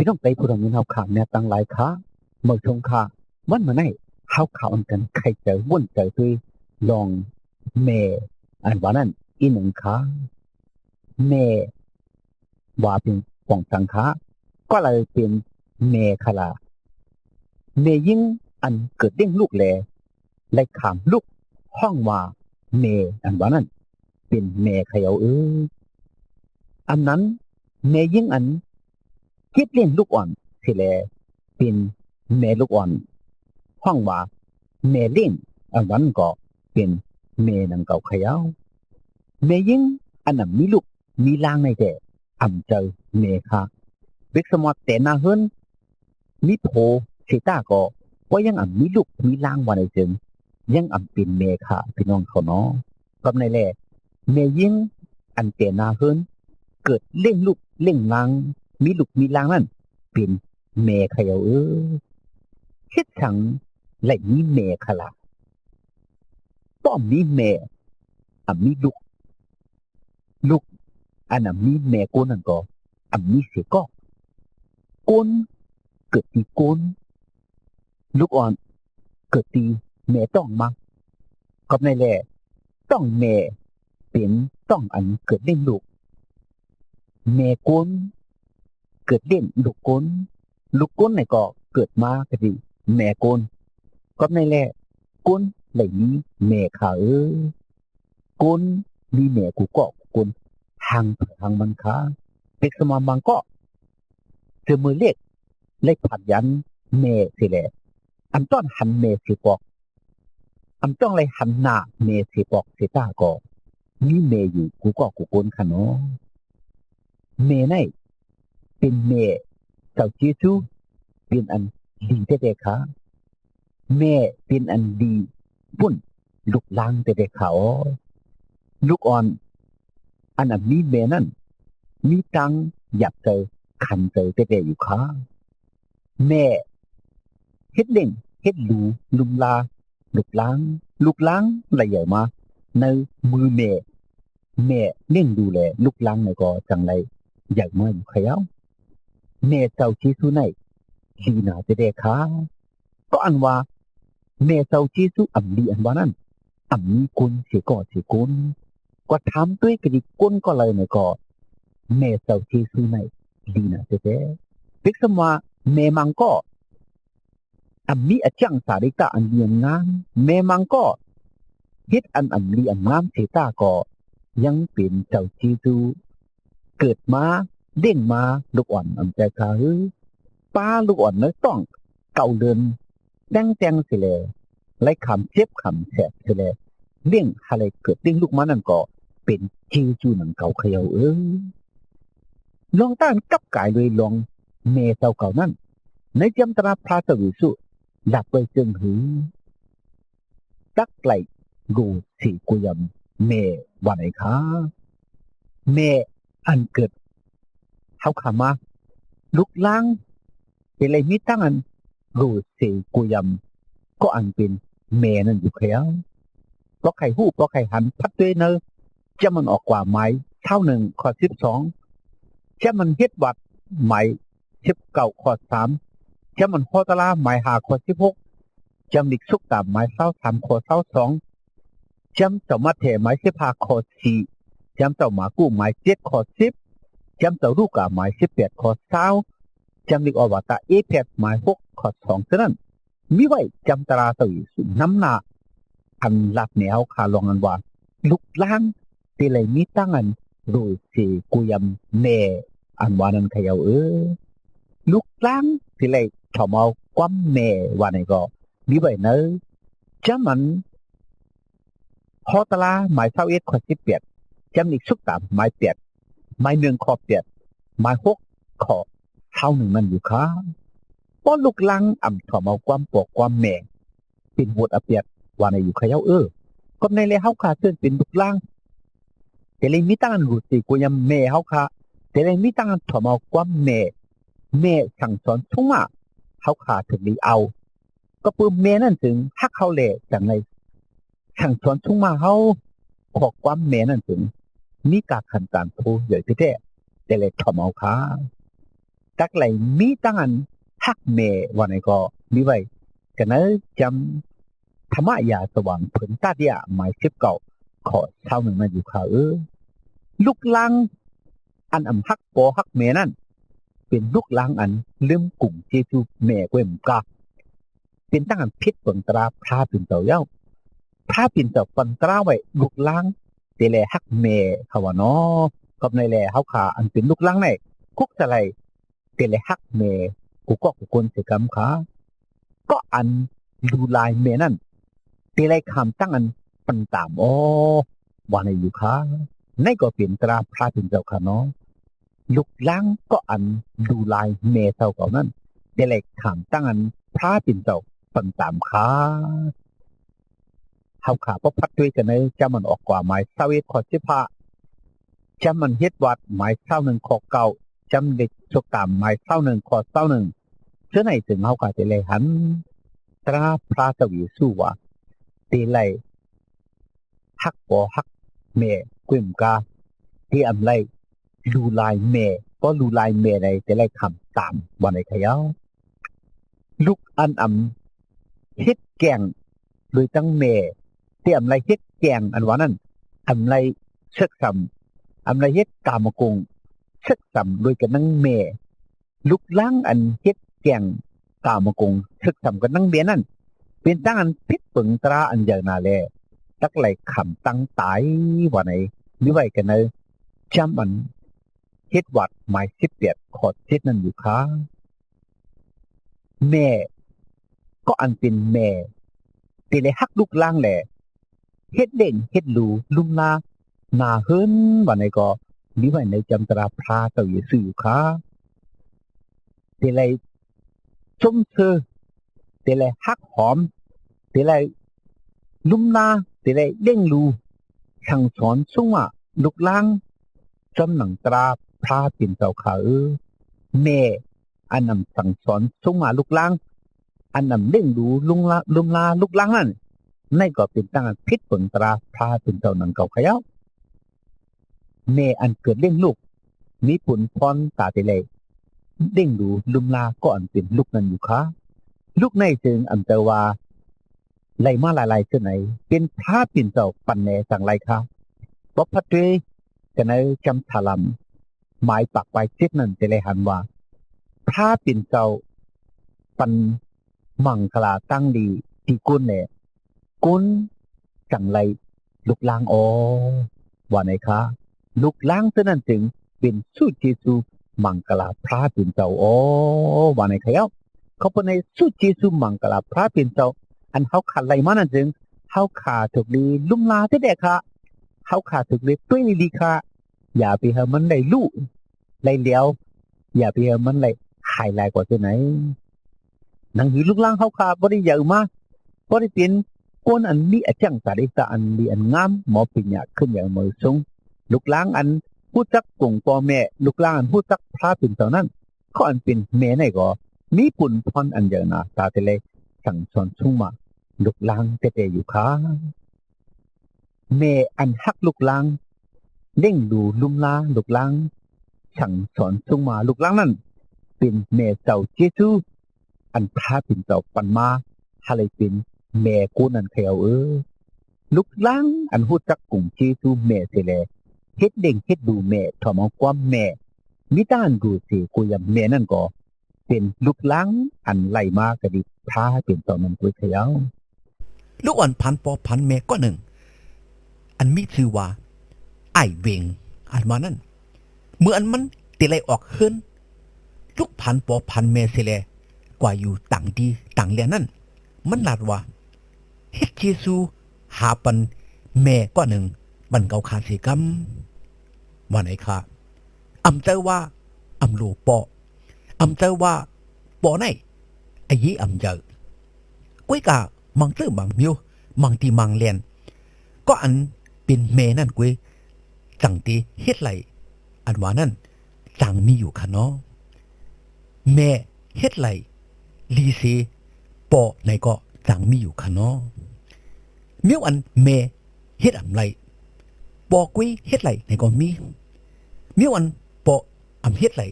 ต้องไปพูดถึงเฮาขาเนี่ยตั้งหลายขาเมื่อชงขามันมาไหนเฮาขาอันกันใครเจอวนเจอด้วยลองเมอันว่านั้นอีหนึ่งขาเมว่าเป็นปองสังขาก็เลยเป็นเมคลาเมยิ่งอันเกิดเด้งลูกแลไล่ขามลูกห้องว่าเมอันว่านั้นเป็นเมเขยาอันนั้นเมยิ่งอันคิดเลี้ยงลูกอ่อนสิแลเป็นเมลูกอ่อนห้องว่าเมเลี้ยงอันนั้นก็เป็นเมนังเก่าเขยาเมยิ่งอันนั้นมีลูกมีลางในแต่อำเจอเมคาเบิกสมอแต่นาเฮินมีโพเสตาก็ว่ายังมีลูกมีลางว่าในจึงยังเป็นเมคาพี่น้องเขาเนาะกับในแลเมยิ่งอันแต่นาเฮินเกิดเล่งลูกเล่งลางมีลูกมีลางนั่นเป็นเมเขยาเฮ็ดจังไหลมีเมคลาป้อมมีเมมีลูกอันมีเมโกนนั่นก็มีเสก็โกนเกิดที่โกนลูกอ่อนเกิดที่เมต้องมากับในแลต้องเมเป็นต้องอันเกิดเล่นลูกเมโกนเกิดเล่นลูกโกนไหนก็เกิดมาก็ดีแม่โกนกับในแลโกนไหลนี้แม่ขาโกนมีแม่กูก็โกนทางมันขาเด็กสมาบังก็เจอมือเล็กผัดยันแม่สิแลอันต้อนหันแม่สิปอกอันต้องเลยหันหน้าแม่สิปอกสิตาก็มีแม่อยู่กูก็กูโกนค่ะเนาะแม่ไหนเป็นแม่เจ้าเยซูเป็นอันดีแต่ค่ะแม่เป็นอันดีบุญลูกลางแต่เขาลูกอ่อนอันมีแม่นั่นมีตังอยากเจอคันเจอแต่อยู่ค่ะแม่เฮ็ดเล่งเฮ็ดหลูลุมลาลูกลางไหลใหญ่มาในมือแม่เล่งดูแลลูกลางในก็จังไรใหญ่มาอยู่ขยาวแม่เจ้าเยซูไหนลีนาแต่ค่ะก็อันว่าแม่เจ้าเยซูลีอันว่านั้นมีคนเสียคนก็ถามด้วยกระดิกก้นก็เลยในก็แม่เจ้าเยซูไหนลีนาแต่เด็กสมาแม่มังก็มีอาจังสาริกาอันเลียนงามแม่มังก็เฮ็ดอันลีอันงามเสตาก็ยังเป็นเจ้าเยซูเกิดมาเด้งมาลูกอ่อนใจค่ะป้าลูกอ่อนเนื้อต้องเก่าเดินแดงสิเลยไล่คำเจ็บคำแสบสิเลยเลี้ยงอะไรเกิดเลี้ยงลูกมานั่นก็เป็นเจจูหนังเก่าเขยาลองต้านกับกายเลยลองเมเจ้าเก่านั่นในจำตราพระตวิสุดับไปจึงหือตักไหลกูสีกุยมเมวันไหนคะเมอันเกิดเขาขามาลุกล้างเป็นอะไรมิตั้งอันรูสีกุยมก็อันเป็นเมนั่นอยู่เขียวเพราะไข่หู้เพราะไข่หันพัดด้วยเนอจะมันออกกว่าไม้เท่าหนึ่งข้อ12จะมันเฮ็ดวัดไม้19ข้อ3จะมันโคตรลาไม้5ข้อ16จำลิกสุกตามไม้23ข้อ22จำเจ้ามาเถไม้15ข้อ4จำเจ้ามากู้ไม้7ข้อ10จำเจ้าลูกกาไม้18ข้อ20จำลิกอวตารเพชรไม้6ข้อ2ฉะนั้นมีไว้จำตราตวิสุน้ำหน้าอันลับแนวขาลองอันว่าลุกล้างตีเลยมีตั้งอันรูสีกุยมเมอันวานันเขยาลุกล้างตีเลยถอมเอาความเมวานก็มีไว้เนอจะมันฮอตลาหมาย21ข้อ18จำอีกสุกตามหมาย8หมาย1ข้อ8หมาย6ข้อ1มันอยู่ค่ะป้อนลูกลังถอมเอาความปอกความแม่เป็นบทอเปียดว่าในอยู่เขยาก็ในเลยเฮาขาเตือนเป็นลูกลังแต่เลยมีตั้งรูสิกูยังแม่เฮาขาแต่เลยมีตั้งถอมเอาความแม่สั่งสอนทุ่งอ่ะเฮาขาถึงได้เอาก็ปื้มแม่นั่นถึงฮักเฮาแลจังได๋สั่งสอนทุ่งมาเฮาขอความแม่นั่นถึงมีการขันตานโพใหญ่แท้แต่เลยถอมเอาขา ตักไหลมีตั้งอันฮักเมวันไหนก็มีไว้กันเนจำธรรมะยาสว่างผลตาเดียหมายสิบเก่าขอเท่าหนึ่งมาอยู่ค่ะลูกลังอันฮักปอฮักเมนั่นเป็นลูกลังอันเลื่อมกลุ่มเจจูแม่กวยมกาเป็นตั้งอันพิษปังตราพระปิ่นเต่าเย้าพระปิ่นเต่าปังตราไว้ลูกลังเตเลฮักเมเขาว่าน้อกับในแลเฮาขาอันเป็นลูกลังในคุกจะไรเตเลฮักเมกูก็กูคนเสกำขาก็อันดูลายเมนั่นเตเลคำตั้งอันปันตามโอวันในอยู่ขาในก็เป็นตราพระปิ่นเต่าขาน้อลูกลังก็อันดูลายเมเท่าเก่านั้นเตเลคำตั้งอันพระปิ่นเต่าปันตามขาเฮาขาพบพัดด้วยกันในจำมันออกกว่าหมายเศร้าเอ็ดขอสิพะจำมันเฮ็ดวัดหมายเศร้าหนึ่งขอเก่าจำเด็กสกตามหมายเศร้าหนึ่งขอเศร้าหนึ่งเชื่อไหนถึงเฮาขาจะเลยหันตราพระสวีสู้ว่าตีไลฮักปอฮักเมกวิมกาที่อำไลดูลายเมก็ดูลายเมในแต่ไลคำตามวันในขยาวลูกอันเฮ็ดแกงโดยตั้งเมที่อำไลเฮ็ดแกงอันว่านั้นอำไลเชิกซ้ำอำไลเฮ็ดกามกงเชิกซ้ำโดยกันนั่งเมลูกล้างอันเฮ็ดแกงกามกงเชิกซ้ำกันนั่งเบียนั่นเป็นตั้งอันพิษปึงตราอันใหญ่นาแลตักไหลคำตั้งตายว่าไหนนี่ไว้กันเนอจำมันเฮ็ดวัดหมาย18ขอเฮ็ดนั่นอยู่ค้าแม่ก็อันเป็นแม่ที่เลยฮักลูกล่างแหละเฮ็ดเด่งเฮ็ดลูลุมลานาเฮิรนว่าไหนก็มีไว้ในจำตราพระเจ้าเยซูอยู่ค่ะที่เลยชมเชอที่เลยฮักหอมที่เลยลุมลาที่เลยเด้งลูสั่งสอนสุ่งว่าลูกล่างจำหนังตราพระเป็นเจ้าขาแม่อันนำสั่งสอนสุ่งว่าลูกล่างอันนำเด้งดูลุมลาลูกล่างนั่นในก็เป็นตั้งพิษผลตราพระเป็นเจ้านังเก่าขยาวแม่อันเกิดเลี้ยงลูกมีผลพรตาเตเลเด้งดูลุมลาก็อันเป็นลูกนั้นอยู่ค่ะลูกในจึงอันเตว่าไหลมาหลายๆเช่นไหนเป็นพระเป็นเจ้าปันแนสั่งไรค่ะบ๊อบพัดเวกันในจำถาลำหมายปากไว้เจ็ดนั้นเตเลหันว่าพระเป็นเจ้าปันมังคลาตั้งดีที่กุนเนี่ยกุนจังไรลูกล้างว่าไหนคะลูกล้างเท่านั้นจึงเป็นสุเจซูมังกลาพระเป็นเจ้าว่าไหนคะเขาเป็นในสุเจซูมังกลาพระเป็นเจ้าอันเขาขาดไรมานั่นจึงเขาขาดถูกดีลุ่มลาที่เด็กค่ะเขาขาดถูกดีด้วยลีค่ะอย่าไปให้มันได้ลู่ไรเดียวอย่าไปให้มันได้หายลายกว่าที่ไหนนังหิลูกล้างเขาขาดบริเยอะมากบริเป็นคนอันนี้จังสาริตาอันดีอันงามหมอปิญญาขึ้นอย่างมือทรงลูกล้างอันผู้จักกงพ่อแม่ลูกล้างอันผู้จักพระเป็นเท่านั้นเขาอันเป็นแม่ในก็มีปุ่นพรอันเยอะนะตาเตเลสั่งสอนชุ่มมาลูกล้างเตอยู่ค่ะแม่อันฮักลูกล้างเล่งดูลุ่มลาลูกล้างสั่งสอนชุ่มมาลูกล้างนั่นเป็นแม่เจ้าเจซูอันพระเป็นเจ้าปันมาฮาเลยเป็นแม่กูนันเขียวลูกล้างอันหูจักกุ่งเจซูแม่เสเลเฮ็ดเด้งเฮ็ดดูแม่ถอมเอาความแม่มิต้านดูสิกูยำแม่นั่นก็เป็นลูกล้างอันไล่มากระดิพาเป็นตอนนั้นตัวเขียวลูกอ่อนพันปอพันแม่ก็หนึ่งอันมีชื่อว่าไอเวงอันมานั่นเมื่ออันมันติไลออกเฮิรนลูกพันปอพันแม่เสเลกว่าอยู่ต่างดีต่างเลียนั่นมันลาดว่าเฮ็ดเจซูหาปันแม่ก็หนึ่งบันเกาคาสีกำว่าไหนคะอำเจอว่าอำโลปออำเจอว่าปอไหนไอ้ยี่อำเจอก้วยกะมังตื้อมังมิวมังตีมังเลียนก็อันเป็นแม่นั่นก้วยจังตีเฮ็ดไหลอันว่านั่นจังมีอยู่ค่ะเนาะแม่เฮ็ดไหลลีซีปอไหนก็จังมีอยู่ค่ะเนาะมิวอันแม่เฮ็ดอำไรปอกุ้ยเฮ็ดไหลไหนก็มีมิวอันปออำเฮ็ดไหล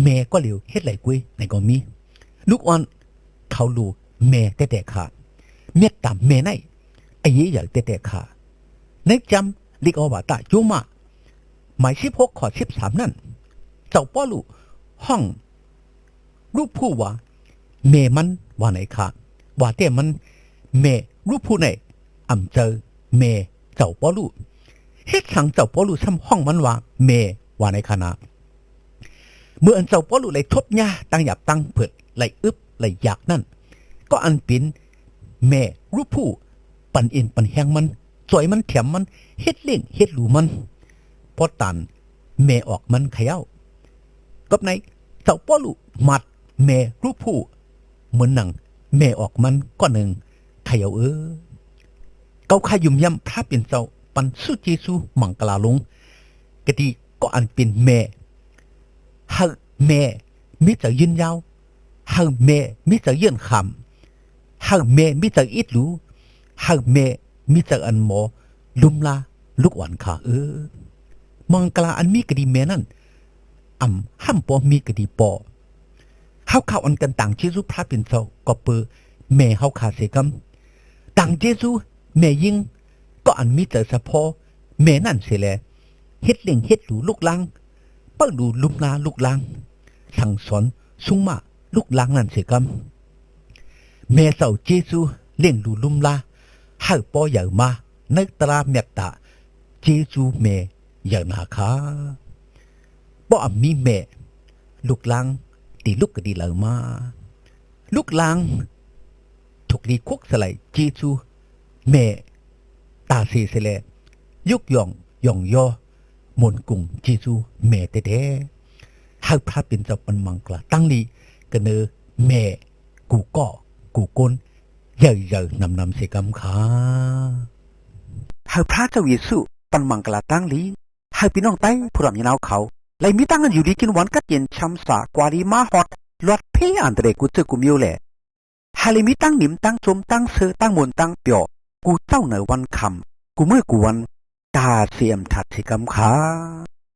แม่ก็เหลียวเฮ็ดไหลกุยในก็มีลูกอ่อนเขาลูกแม่แต่ขาเมียตามแม่ในไอ้ยี่อยากแต่ขาในจำลิกอวตาจุมาหมาย16 ข้อ 13นั่นเจ้าป้อลูห้องรูปผู้ว่าแม่มันว่าไหนค่ะว่าแต่มันแม่รูปผู้ไหนอำเจอแม่เจ้าป้อลูเฮ็ดสังเจ้าป้อลูซ้ำห้องมันว่าแม่ว่าในขณะเมื่ออันเจ้าป้อลูไหลทบหญ้าตั้งหยับตั้งเผิดไหลอึบไหลอยากนั่นก็อันเป็นแม่รูปผู้ปันเอ็นปันแหงมันสวยมันแถมมันเฮ็ดเล่งเฮ็ดหลูมันพอตันแม่ออกมันเขย่ากับในเจ้าป้อลูมัดแม่รูปผู้เหมือนหนังแม่ออกมันก็หนึ่งเขย่าเกาขยุ่มย่ำพระเป็นเจ้าปันสุเจซูมังกลาลงกะดีก็อันเป็นแม่หากแม่มิจะยืนยาวหากแม่มิจะยืนคำหากแม่มิจะอิดรู้หากแม่มิจะอันหมอลุมลาลูกอ่อนขามังกลาอันมีกะดีแม่นั่นห้ามปอมีกะดีปอเฮาข่าวอันกันต่างเจซูพระเป็นเจ้าก็เปอแม่เฮาขาเสกำต่างเจซูแม่ยิงก็อันมีแต่เฉพาะแม่นั่นเสียแลเฮ็ดเล่งเฮ็ดหลูลูกลังเปิ้งดูลุมนาลูกลังสั่งสอนสุงมาลูกลังนั่นเสียกำแม่เจ้าเจซูเล่งดูลุมลาให้ปอใหญ่มาในตราเมตตาเจซูแม่อย่างนาคาบ่อมีแม่ลูกลังตีลูกก็ดีเหล่ามาลูกลังถูกลีคุกสลายเจซูแม่ตาเสียแลยกย่องย่องย่อมนกุ่งเจซูแม่แต่ให้พระเป็นเจ้าปันมังกลาตั้งลีก็เนอแม่กูก็กูกนเย่นำเสกำขาให้พระเจ้าเยซูปันมังกลาตั้งลีให้พี่น้องไต้ผู้รำยนาวเขาไลมีตั้งกันอยู่ดีกินหวานกัดเย็นช้ำสากวารีมาฮอดลอดเพียอันเดรกูเจอกูมิวแหละฮาลิมีตั้งหนิมตั้งจมตั้งเสือตั้งมนตั้งเปียวกูเจ้าเหนือวันคำกูเมื่อกูวันตาเสียมถัดสิกำขา